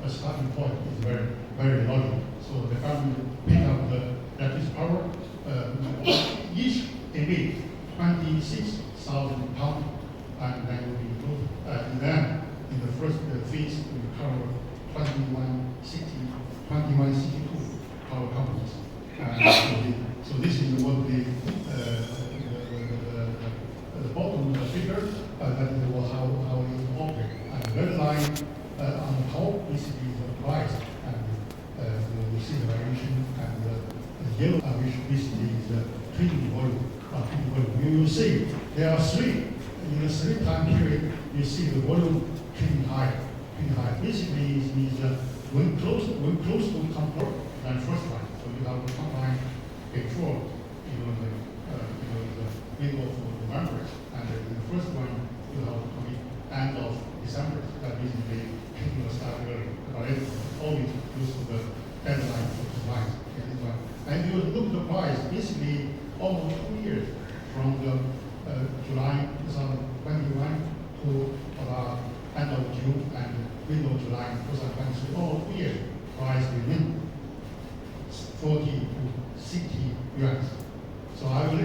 a starting point is very, very logical. So the government pick up the electricity power, each emit 26,000 pounds, and then will be improved. And then in the first phase, we cover 2162 power companies. So this is what the bottom figure, that was how it operates. And the red line on the top basically is the price, and you see the variation, and the yellow, which basically is the trading volume. You will see there are three. In the 3 time period, you see the volume trending high. Basically, it means when close to control than first line. So you have the top line before the middle of November, and in the first one you have the end of December. That basically people start early. But it's always close to the deadline for the lines. And you look at the price, basically almost 2 years from the July 2021 to about end of June and middle of July 2023, almost 2 years, price remain 40 to 60 yuan. So I will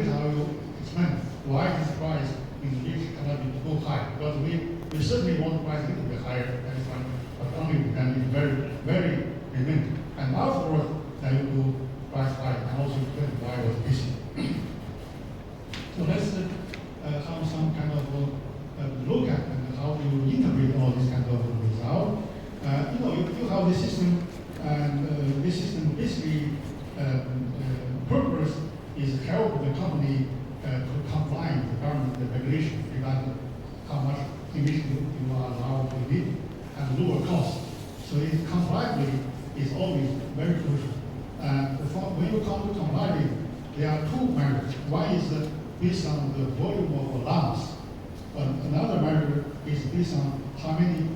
explain why this price in the future cannot be too high, because we certainly want price a little bit higher than this one, but only can be very, very limited. And afterwards, then you do price high, and also explain why it was busy. So let's have some kind of look at and how you interpret all this kind of result. You have this system, and this system basically purpose is help the company to comply with the government regulation regarding how much emission you are allowed to emit and lower cost. So it compliantly is always very crucial. When you come to compliance, there are two measures. One is based on the volume of alarms. Another measure is based on how many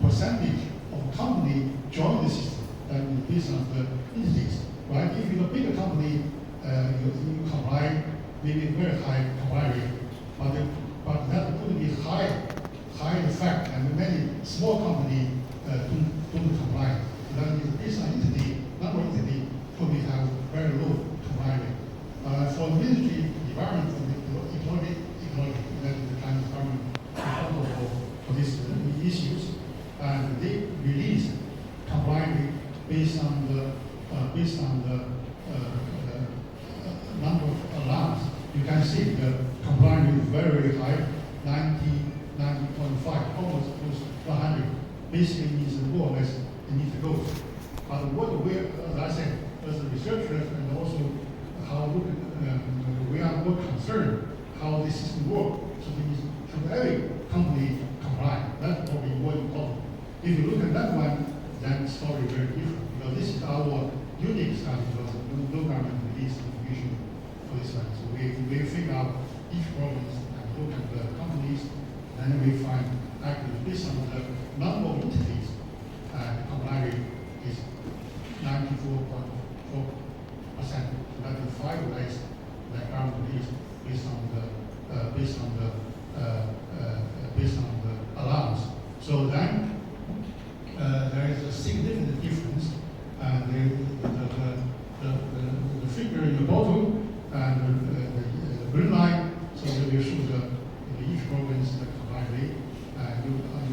percentage of company join the system, and based on the entities. Right? If you're a bigger company, you comply, maybe very high comply rate, but that could be high effect, and many small companies don't comply. That is based on entity, number of entity could be have very low comply rate. For the ministry, environment, economic, that is the Chinese government responsible for these issues, and they release comply rate based on the number of alarms. You can see the compliance rate is very, very high, 90.5, almost close to 100. Basically means more or less it needs to go. But what we, as I said, as researchers, and also how we are more concerned how this system works. So should every company comply? That's probably more important. If you look at that one, then the story is very different, because this is our unique study, because no government released information for this one. So we figure out each province and look at the companies, and we find actually based on the number of entities, the comply rate is 94.4%. So that is 5 less than government released based on the alarms. So then there is a significant difference. The figure in the bottom and the green line, so we will show each province the combined rate.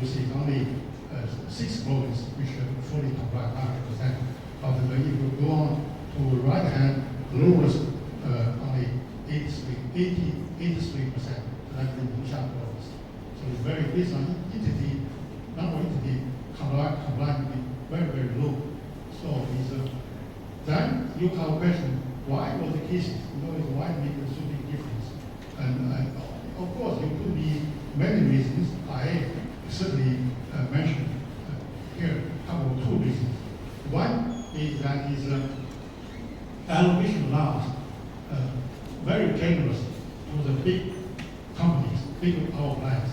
You see only 6 provinces which are fully comply 100%. But if you go on to the right hand, lowest only 83%. So that's the Hossain province. So it's very based on entity, number of entity compliant to be very, very low. So then you have a question, why was the case? Why make a so big difference? And of course, there could be many reasons. I certainly mentioned here a couple of 2 reasons. One is that allocation laws very generous to the big companies, big power plants.